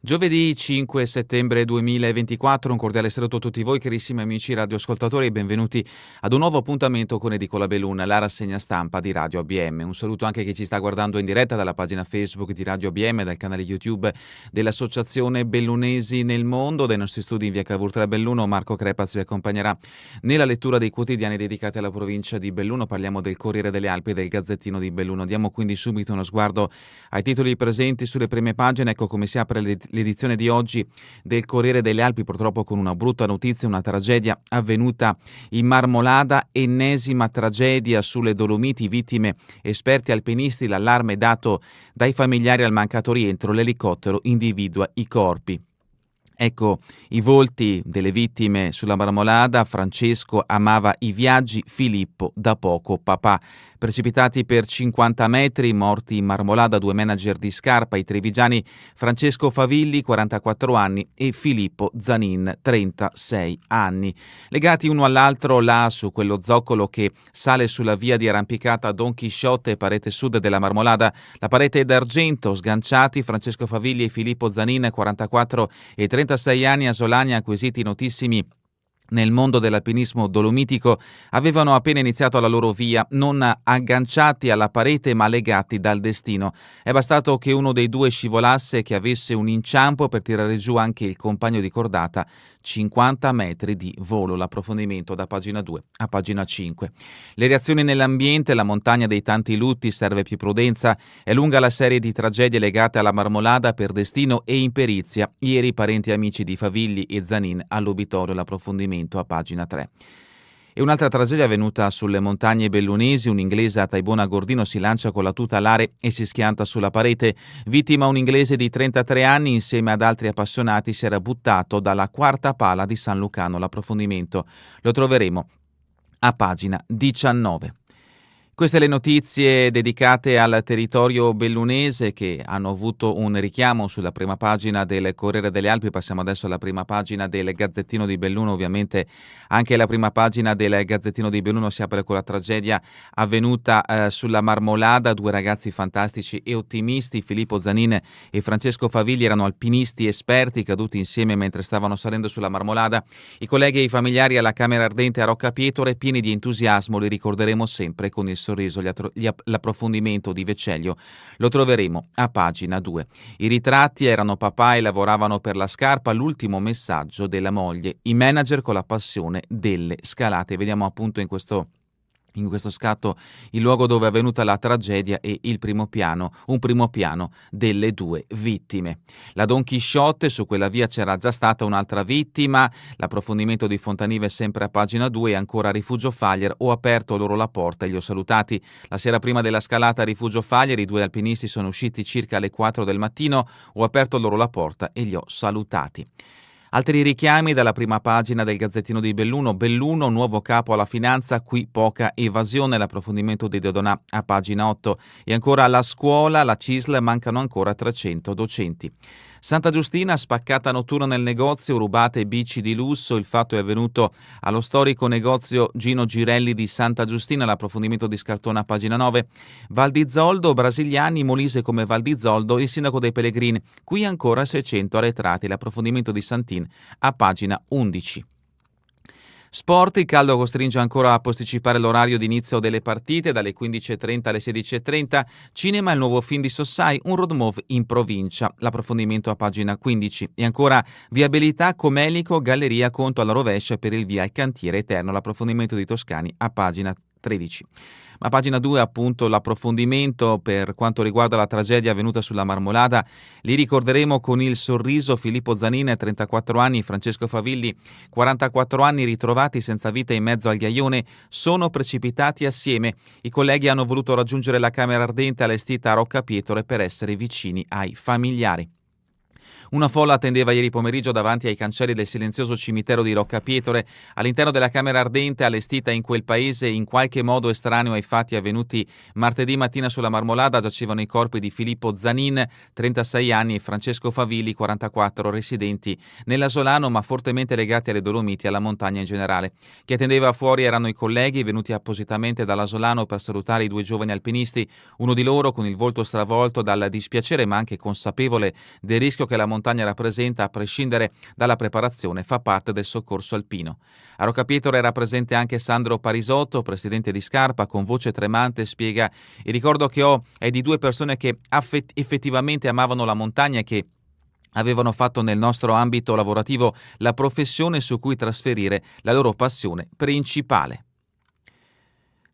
Giovedì 5 settembre 2024, un cordiale saluto a tutti voi carissimi amici radioascoltatori e benvenuti ad un nuovo appuntamento con Edicola Belluna, la rassegna stampa di Radio ABM. Un saluto anche a chi ci sta guardando in diretta dalla pagina Facebook di Radio ABM, dal canale YouTube dell'Associazione Bellunesi nel Mondo. Dai nostri studi in via Cavour 3 Belluno, Marco Crepaz vi accompagnerà nella lettura dei quotidiani dedicati alla provincia di Belluno. Parliamo del Corriere delle Alpi e del Gazzettino di Belluno. Diamo quindi subito uno sguardo ai titoli presenti sulle prime pagine. Ecco come si apre l'edizione di oggi del Corriere delle Alpi, purtroppo con una brutta notizia, una tragedia avvenuta in Marmolada, ennesima tragedia sulle Dolomiti, vittime esperti alpinisti, l'allarme dato dai familiari al mancato rientro, l'elicottero individua i corpi. Ecco i volti delle vittime sulla Marmolada. Francesco amava i viaggi, Filippo da poco papà. Precipitati per 50 metri, morti in Marmolada due manager di Scarpa, i trevigiani Francesco Favilli, 44 anni, e Filippo Zanin, 36 anni. Legati uno all'altro là su quello zoccolo che sale sulla via di arrampicata Don Chisciotte, parete sud della Marmolada, la parete d'argento, sganciati Francesco Favilli e Filippo Zanin, 44 e 36 anni, asolani acquisiti notissimi nel mondo dell'alpinismo dolomitico, avevano appena iniziato la loro via, non agganciati alla parete ma legati dal destino. È bastato che uno dei due scivolasse, che avesse un inciampo per tirare giù anche il compagno di cordata. 50 metri di volo, l'approfondimento da pagina 2 a pagina 5. Le reazioni nell'ambiente, la montagna dei tanti lutti, serve più prudenza. È lunga la serie di tragedie legate alla Marmolada per destino e imperizia. Ieri parenti e amici di Favilli e Zanin all'obitorio, l'approfondimento a pagina 3. E un'altra tragedia avvenuta sulle montagne bellunesi. Un inglese a Taibona Gordino si lancia con la tuta alare e si schianta sulla parete. Vittima un inglese di 33 anni, insieme ad altri appassionati si era buttato dalla quarta pala di San Lucano. L'approfondimento lo troveremo a pagina 19. Queste le notizie dedicate al territorio bellunese, che hanno avuto un richiamo sulla prima pagina del Corriere delle Alpi. Passiamo adesso alla prima pagina del Gazzettino di Belluno. Ovviamente anche la prima pagina del Gazzettino di Belluno si apre con la tragedia avvenuta sulla Marmolada. Due ragazzi fantastici e ottimisti, Filippo Zanin e Francesco Favilli, erano alpinisti esperti caduti insieme mentre stavano salendo sulla Marmolada. I colleghi e i familiari alla Camera Ardente a Rocca Pietore, pieni di entusiasmo, li ricorderemo sempre con il sorriso. L'approfondimento di Vecellio lo troveremo a pagina 2. I ritratti: erano papà e lavoravano per la Scarpa, l'ultimo messaggio della moglie, i manager con la passione delle scalate. Vediamo appunto in questo scatto il luogo dove è avvenuta la tragedia e un primo piano delle due vittime. La Don Chisciotte, su quella via c'era già stata un'altra vittima. L'approfondimento di Fontanive sempre a pagina 2. E ancora Rifugio Fagler: ho aperto loro la porta e li ho salutati. La sera prima della scalata a Rifugio Fagler i due alpinisti sono usciti circa alle 4 del mattino. Ho aperto loro la porta e li ho salutati. Altri richiami dalla prima pagina del Gazzettino di Belluno. Belluno, nuovo capo alla finanza, qui poca evasione. L'approfondimento di Dodonà a pagina 8. E ancora la scuola, la CISL, mancano ancora 300 docenti. Santa Giustina, spaccata notturna nel negozio, rubate bici di lusso. Il fatto è avvenuto allo storico negozio Gino Girelli di Santa Giustina. L'approfondimento di Scartona a pagina 9. Val di Zoldo, brasiliani, Molise come Val di Zoldo, il sindaco dei Pellegrini. Qui ancora 600 arretrati. L'approfondimento di Santin a pagina 11. Sport: il caldo costringe ancora a posticipare l'orario di inizio delle partite dalle 15.30 alle 16.30. Cinema: il nuovo film di Sossai, un road movie in provincia. L'approfondimento a pagina 15. E ancora viabilità: Comelico, galleria conto alla rovescia per il via al cantiere eterno. L'approfondimento di Toscani a pagina 13. Ma a pagina 2 appunto l'approfondimento per quanto riguarda la tragedia avvenuta sulla Marmolada. Li ricorderemo con il sorriso Filippo Zanin, 34 anni, Francesco Favilli, 44 anni, ritrovati senza vita in mezzo al ghiaione, sono precipitati assieme. I colleghi hanno voluto raggiungere la Camera Ardente allestita a Rocca Pietore per essere vicini ai familiari. Una folla attendeva ieri pomeriggio davanti ai cancelli del silenzioso cimitero di Rocca Pietore. All'interno della Camera Ardente allestita in quel paese in qualche modo estraneo ai fatti avvenuti martedì mattina sulla Marmolada giacevano i corpi di Filippo Zanin, 36 anni, e Francesco Favilli, 44, residenti nell'Asolano ma fortemente legati alle Dolomiti e alla montagna in generale. Chi attendeva fuori erano i colleghi venuti appositamente dall'Asolano per salutare i due giovani alpinisti, uno di loro con il volto stravolto dal dispiacere ma anche consapevole del rischio che la montagna montagna rappresenta, a prescindere dalla preparazione, fa parte del soccorso alpino. A Rocca Pietore era presente anche Sandro Parisotto, presidente di Scarpa, con voce tremante spiega: il ricordo che ho è di due persone che effettivamente amavano la montagna e che avevano fatto nel nostro ambito lavorativo la professione su cui trasferire la loro passione principale.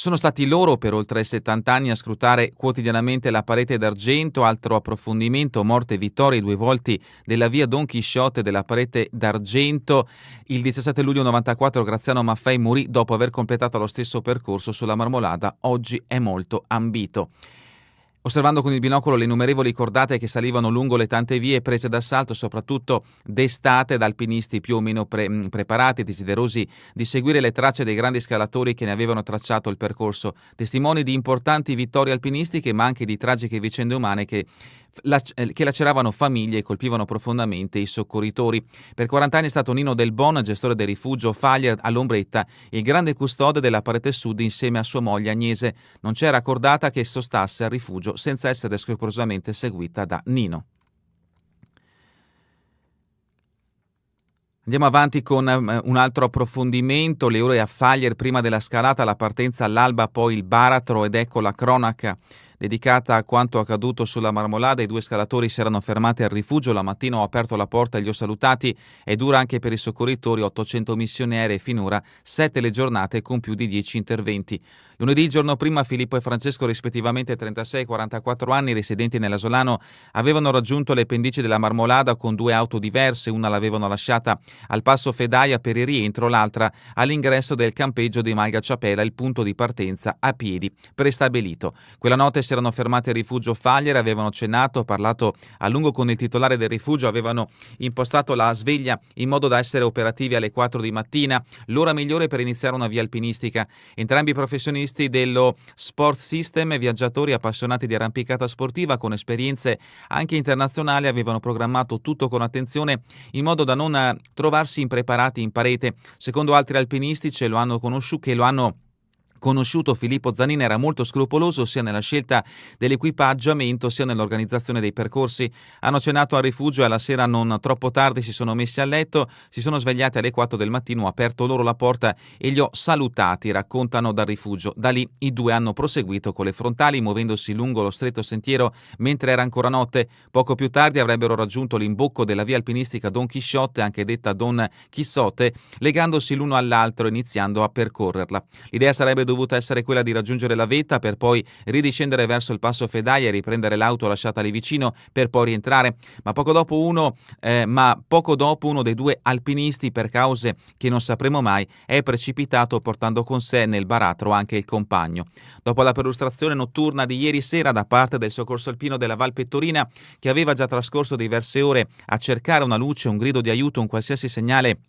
Sono stati loro per oltre 70 anni a scrutare quotidianamente la parete d'argento. Altro approfondimento: morte e vittoria, i due volti della via Don Chisciotte della parete d'argento. Il 17 luglio 94 Graziano Maffei morì dopo aver completato lo stesso percorso sulla Marmolada, oggi è molto ambito. Osservando con il binocolo le innumerevoli cordate che salivano lungo le tante vie prese d'assalto, soprattutto d'estate, da alpinisti più o meno preparati, desiderosi di seguire le tracce dei grandi scalatori che ne avevano tracciato il percorso, testimoni di importanti vittorie alpinistiche, ma anche di tragiche vicende umane che laceravano famiglie e colpivano profondamente i soccorritori. Per 40 anni è stato Nino Del Bon, gestore del rifugio Faglia all'Ombretta, il grande custode della parete sud insieme a sua moglie Agnese. Non c'era cordata che sostasse al rifugio senza essere scrupolosamente seguita da Nino. Andiamo avanti con un altro approfondimento. Le ore a Faglia prima della scalata, la partenza all'alba, poi il baratro, ed ecco la cronaca dedicata a quanto accaduto sulla Marmolada. I due scalatori si erano fermati al rifugio, la mattina ho aperto la porta e li ho salutati. È dura anche per i soccorritori, 800 missioni aeree finora, 7 le giornate con più di 10 interventi. Lunedì, il giorno prima, Filippo e Francesco, rispettivamente 36 e 44 anni, residenti nell'Asolano, avevano raggiunto le pendici della Marmolada con 2 auto diverse. Una l'avevano lasciata al passo Fedaia per il rientro, l'altra all'ingresso del campeggio di Malga Ciapela, il punto di partenza a piedi prestabilito. Quella notte si erano fermati al rifugio Faglia, avevano cenato, parlato a lungo con il titolare del rifugio, avevano impostato la sveglia in modo da essere operativi alle 4 di mattina, l'ora migliore per iniziare una via alpinistica. Entrambi professionisti dello Sport System, viaggiatori appassionati di arrampicata sportiva con esperienze anche internazionali, avevano programmato tutto con attenzione in modo da non trovarsi impreparati in parete. Secondo altri alpinisti che lo hanno conosciuto, Filippo Zanini era molto scrupoloso sia nella scelta dell'equipaggiamento sia nell'organizzazione dei percorsi. Hanno cenato al rifugio e alla sera non troppo tardi si sono messi a letto, si sono svegliati alle 4 del mattino, ho aperto loro la porta e li ho salutati, raccontano dal rifugio. Da lì i due hanno proseguito con le frontali, muovendosi lungo lo stretto sentiero mentre era ancora notte. Poco più tardi avrebbero raggiunto l'imbocco della via alpinistica Don Chisciotte, anche detta Don Chissotte, legandosi l'uno all'altro e iniziando a percorrerla. L'idea sarebbe dovuta essere quella di raggiungere la vetta per poi ridiscendere verso il passo Fedaia e riprendere l'auto lasciata lì vicino per poi rientrare, ma poco dopo uno dei due alpinisti, per cause che non sapremo mai, è precipitato portando con sé nel baratro anche il compagno. Dopo la perlustrazione notturna di ieri sera da parte del soccorso alpino della Val Pettorina, che aveva già trascorso diverse ore a cercare una luce, un grido di aiuto, un qualsiasi segnale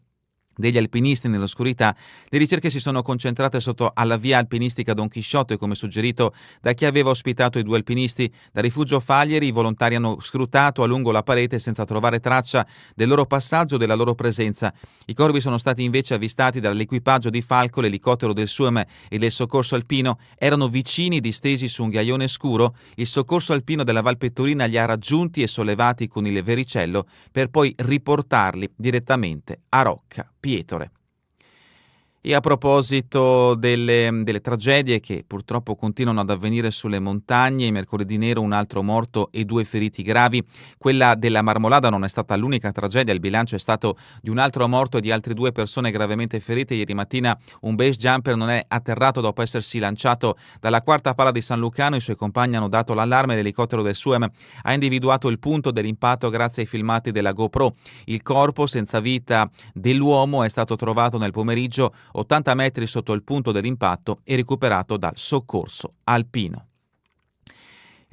degli alpinisti nell'oscurità, le ricerche si sono concentrate sotto alla via alpinistica Don Chisciotte, come suggerito da chi aveva ospitato i due alpinisti. Da rifugio Faglieri i volontari hanno scrutato a lungo la parete senza trovare traccia del loro passaggio o della loro presenza. I corvi sono stati invece avvistati dall'equipaggio di Falco, l'elicottero del SUEM e del soccorso alpino. Erano vicini, distesi su un ghiaione scuro. Il soccorso alpino della Val Pettorina li ha raggiunti e sollevati con il vericello per poi riportarli direttamente a Rocca Pietore. E a proposito delle tragedie che purtroppo continuano ad avvenire sulle montagne, mercoledì nero un altro morto e 2 feriti gravi. Quella della Marmolada non è stata l'unica tragedia, il bilancio è stato di un altro morto e di altre 2 persone gravemente ferite. Ieri mattina un base jumper non è atterrato dopo essersi lanciato dalla quarta pala di San Lucano. I suoi compagni hanno dato l'allarme, l'elicottero del SUEM ha individuato il punto dell'impatto grazie ai filmati della GoPro. Il corpo senza vita dell'uomo è stato trovato nel pomeriggio 80 metri sotto il punto dell'impatto e recuperato dal soccorso alpino.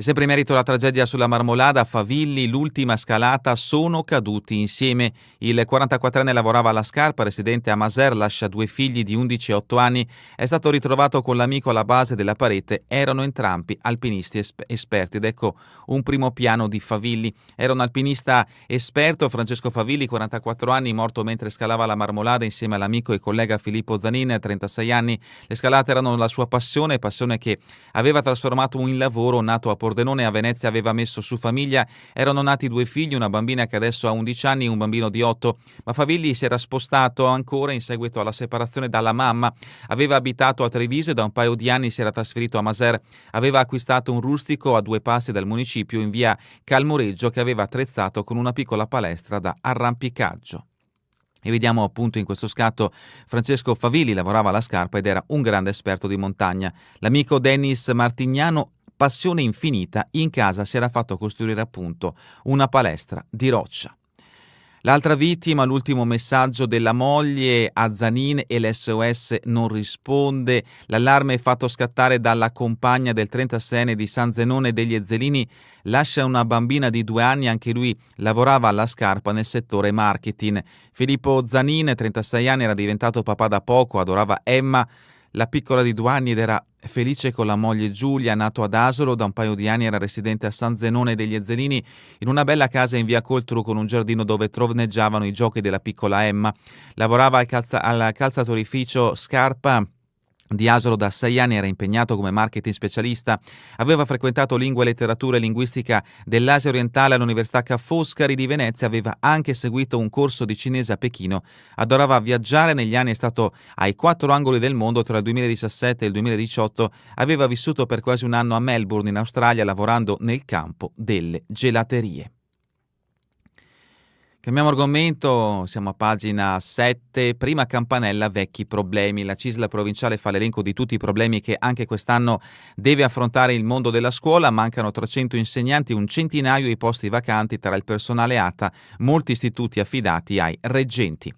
E sempre in merito alla tragedia sulla Marmolada, a Favilli, l'ultima scalata, sono caduti insieme. Il 44enne lavorava alla Scarpa, residente a Maser, lascia 2 figli di 11 e 8 anni. È stato ritrovato con l'amico alla base della parete. Erano entrambi alpinisti esperti. Ed ecco un primo piano di Favilli. Era un alpinista esperto, Francesco Favilli, 44 anni, morto mentre scalava la Marmolada insieme all'amico e collega Filippo Zanin, 36 anni. Le scalate erano la sua passione che aveva trasformato in lavoro nato a Pordenone a Venezia aveva messo su famiglia. Erano nati 2 figli, una bambina che adesso ha 11 anni e un bambino di 8, ma Favilli si era spostato ancora in seguito alla separazione dalla mamma. Aveva abitato a Treviso e da un paio di anni si era trasferito a Maser. Aveva acquistato un rustico a 2 passi dal municipio in via Calmoreggio che aveva attrezzato con una piccola palestra da arrampicaggio. E vediamo appunto in questo scatto Francesco Favilli lavorava alla scarpa ed era un grande esperto di montagna. L'amico Dennis Martignano, passione infinita, in casa si era fatto costruire appunto una palestra di roccia. L'altra vittima, l'ultimo messaggio della moglie a Zanin e l'SOS non risponde. L'allarme fatto scattare dalla compagna del 36enne di San Zenone degli Ezzelini lascia una bambina di 2 anni, anche lui lavorava alla scarpa nel settore marketing. Filippo Zanin, 36 anni, era diventato papà da poco, adorava Emma, la piccola di 2 anni, ed era felice con la moglie Giulia. Nato ad Asolo, da un paio di anni era residente a San Zenone degli Ezzelini, in una bella casa in via Coltru con un giardino dove troneggiavano i giochi della piccola Emma. Lavorava al calzatorificio Scarpa di Asolo da 6 anni, era impegnato come marketing specialista, aveva frequentato lingue, letteratura e linguistica dell'Asia orientale all'Università Ca' Foscari di Venezia, aveva anche seguito un corso di cinese a Pechino, adorava viaggiare, negli anni è stato ai 4 angoli del mondo, tra il 2017 e il 2018 aveva vissuto per quasi un anno a Melbourne in Australia lavorando nel campo delle gelaterie. Cambiamo argomento, siamo a pagina 7, prima campanella vecchi problemi. La CISL provinciale fa l'elenco di tutti i problemi che anche quest'anno deve affrontare il mondo della scuola. Mancano 300 insegnanti, un centinaio i posti vacanti tra il personale ATA, molti istituti affidati ai reggenti.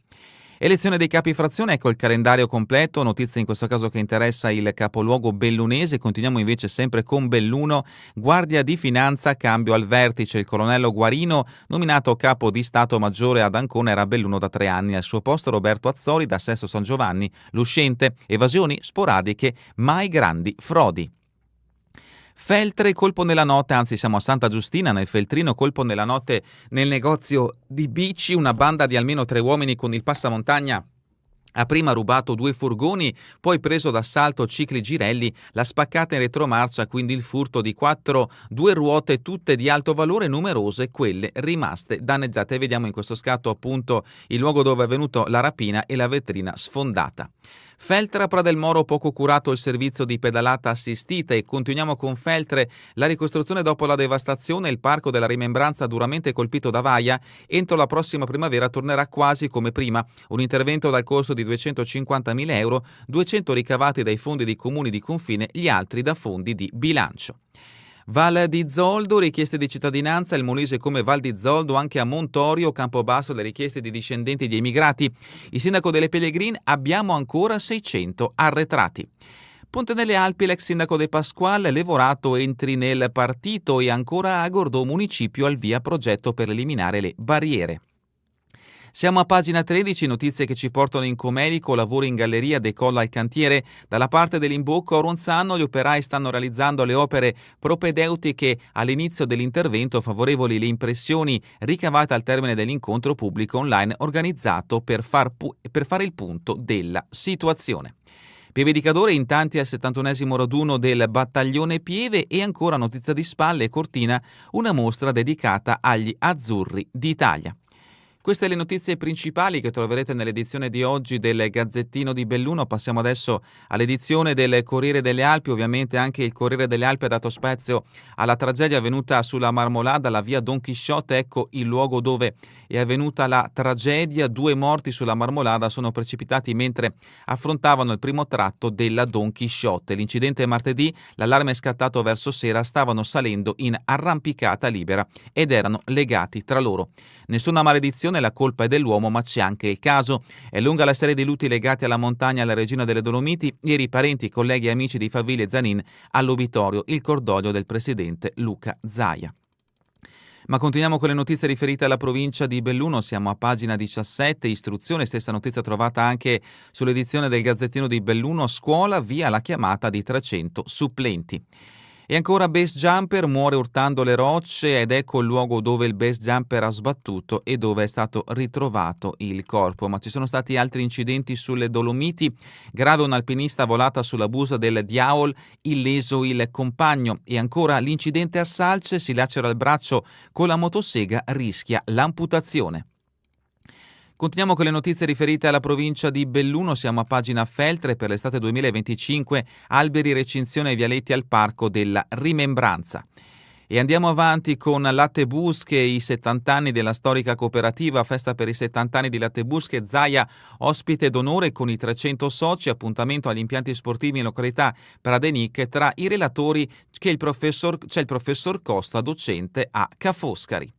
Elezione dei capi frazione, ecco il calendario completo, notizia in questo caso che interessa il capoluogo bellunese. Continuiamo invece sempre con Belluno, Guardia di Finanza, cambio al vertice, il colonnello Guarino, nominato capo di Stato Maggiore ad Ancona, era a Belluno da 3 anni, al suo posto Roberto Azzoli da Sesto San Giovanni, l'uscente, evasioni sporadiche, mai grandi frodi. Feltre, colpo nella notte, anzi siamo a Santa Giustina, nel Feltrino, colpo nella notte nel negozio di bici, una banda di almeno 3 uomini con il passamontagna ha prima rubato 2 furgoni, poi preso d'assalto cicli girelli, la spaccata in retromarcia, quindi il furto di 2 ruote, tutte di alto valore, numerose quelle rimaste danneggiate. Vediamo in questo scatto appunto il luogo dove è avvenuta la rapina e la vetrina sfondata. Feltre, Pra del Moro, poco curato il servizio di pedalata assistita. E continuiamo con Feltre, la ricostruzione dopo la devastazione, il parco della Rimembranza duramente colpito da vaia, entro la prossima primavera tornerà quasi come prima, un intervento dal costo di 250.000 euro, 200 ricavati dai fondi di comuni di confine, gli altri da fondi di bilancio. Val di Zoldo, richieste di cittadinanza, il Molise come Val di Zoldo, anche a Montorio, Campobasso, le richieste di discendenti di emigrati. Il sindaco delle Pellegrine, abbiamo ancora 600 arretrati. Ponte nelle Alpi, l'ex sindaco De Pasquale, Levorato entri nel partito. E ancora a Gordò municipio al via progetto per eliminare le barriere. Siamo a pagina 13, notizie che ci portano in Comelico, lavori in galleria, decolla il cantiere. Dalla parte dell'imbocco a Ronzano gli operai stanno realizzando le opere propedeutiche all'inizio dell'intervento, favorevoli le impressioni ricavate al termine dell'incontro pubblico online organizzato per fare il punto della situazione. Pieve di Cadore in tanti al 71esimo raduno del Battaglione Pieve. E ancora notizia di Spalle e Cortina, una mostra dedicata agli azzurri d'Italia. Queste le notizie principali che troverete nell'edizione di oggi del Gazzettino di Belluno. Passiamo adesso all'edizione del Corriere delle Alpi. Ovviamente anche il Corriere delle Alpi ha dato spazio alla tragedia avvenuta sulla Marmolada, la via Don Chisciotte. Ecco il luogo dove è avvenuta la tragedia. 2 morti sulla Marmolada sono precipitati mentre affrontavano il primo tratto della Don Chisciotte. L'incidente è martedì, l'allarme è scattato verso sera, stavano salendo in arrampicata libera ed erano legati tra loro. Nessuna maledizione, la colpa è dell'uomo, ma c'è anche il caso. È lunga la serie di lutti legati alla montagna, alla regina delle Dolomiti. Ieri parenti, colleghi e amici di Favilli e Zanin all'obitorio, il cordoglio del presidente Luca Zaia. Ma continuiamo con le notizie riferite alla provincia di Belluno, siamo a pagina 17, istruzione, stessa notizia trovata anche sull'edizione del Gazzettino di Belluno, scuola via la chiamata di 300 supplenti. E ancora base jumper muore urtando le rocce ed ecco il luogo dove il base jumper ha sbattuto e dove è stato ritrovato il corpo. Ma ci sono stati altri incidenti sulle Dolomiti, grave un'alpinista volata sulla busa del Diaol, illeso il compagno. E ancora l'incidente a Salce, si lacera il braccio con la motosega, rischia l'amputazione. Continuiamo con le notizie riferite alla provincia di Belluno, siamo a pagina Feltre per l'estate 2025, alberi, recinzione e vialetti al parco della Rimembranza. E andiamo avanti con Latte Busche, i 70 anni della storica cooperativa, festa per i 70 anni di Latte Busche, Zaia ospite d'onore con i 300 soci, appuntamento agli impianti sportivi in località Pradenic, tra i relatori c'è il professor Costa, docente a Ca' Foscari.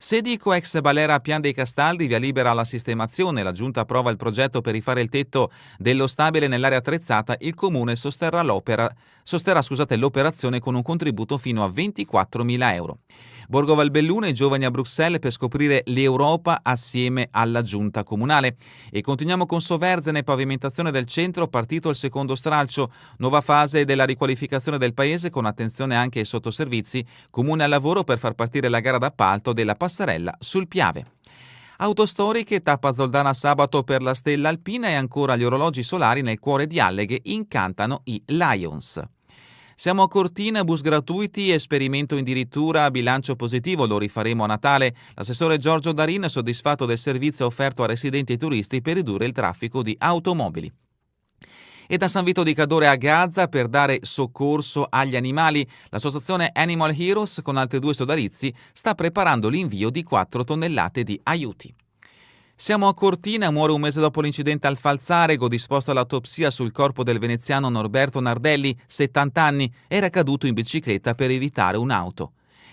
Sedico ex Balera a Pian dei Castaldi, via libera alla sistemazione, la giunta approva il progetto per rifare il tetto dello stabile nell'area attrezzata, il comune sosterrà l'operazione con un contributo fino a 24.000 euro. Borgo Valbelluna, i giovani a Bruxelles per scoprire l'Europa assieme alla giunta comunale. E continuiamo con Soverzene, pavimentazione del centro, partito il secondo stralcio, nuova fase della riqualificazione del paese con attenzione anche ai sottoservizi, comune al lavoro per far partire la gara d'appalto della passerella sul Piave. Autostoriche, tappa Zoldana sabato per la stella alpina e ancora gli orologi solari nel cuore di Alleghe incantano i Lions. Siamo a Cortina, bus gratuiti, esperimento addirittura, bilancio positivo, lo rifaremo a Natale. L'assessore Giorgio Darin è soddisfatto del servizio offerto a residenti e turisti per ridurre il traffico di automobili. E da San Vito di Cadore a Gaza per dare soccorso agli animali, l'associazione Animal Heroes con altri 2 sodalizi sta preparando l'invio di 4 tonnellate di aiuti. Siamo a Cortina, muore un mese dopo l'incidente al Falzarego, disposta l'autopsia sul corpo del veneziano Norberto Nardelli, 70 anni, era caduto in bicicletta per evitare un'auto.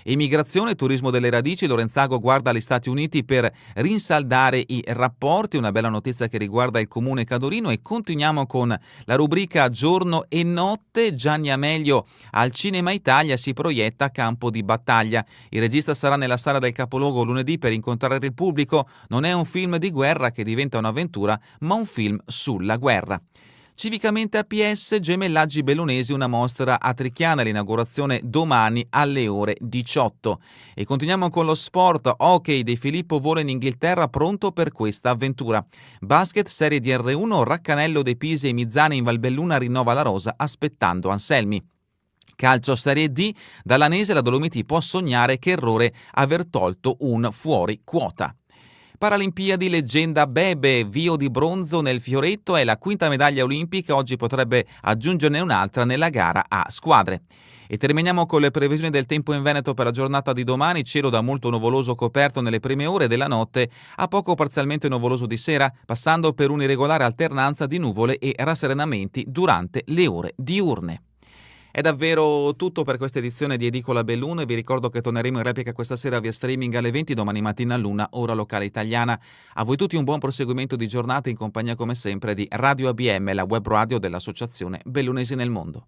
Immigrazione e turismo delle radici, Lorenzago guarda agli Stati Uniti per rinsaldare i rapporti, una bella notizia che riguarda il comune cadorino. E continuiamo con la rubrica Giorno e Notte. Gianni Amelio al Cinema Italia si proietta Campo di Battaglia. Il regista sarà nella sala del capoluogo lunedì per incontrare il pubblico. Non è un film di guerra che diventa un'avventura, ma un film sulla guerra. Civicamente APS, Gemellaggi Bellunesi, una mostra a Trichiana, l'inaugurazione domani alle ore 18. E continuiamo con lo sport, hockey, De Filippo vola in Inghilterra pronto per questa avventura. Basket, serie di R1, Raccanello, De Pisi e Mizzani in Valbelluna rinnova la rosa aspettando Anselmi. Calcio Serie D, dall'Anese la Dolomiti può sognare che errore aver tolto un fuori quota. Paralimpiadi, leggenda Bebe, vio di bronzo nel fioretto, è la 5ª medaglia olimpica, oggi potrebbe aggiungerne un'altra nella gara a squadre. E terminiamo con le previsioni del tempo in Veneto per la giornata di domani, cielo da molto nuvoloso coperto nelle prime ore della notte a poco parzialmente nuvoloso di sera, passando per un'irregolare alternanza di nuvole e rasserenamenti durante le ore diurne. È davvero tutto per questa edizione di Edicola Belluno e vi ricordo che torneremo in replica questa sera via streaming alle 20, domani mattina all'1, ora locale italiana. A voi tutti un buon proseguimento di giornata in compagnia come sempre di Radio ABM, la web radio dell'Associazione Bellunesi nel Mondo.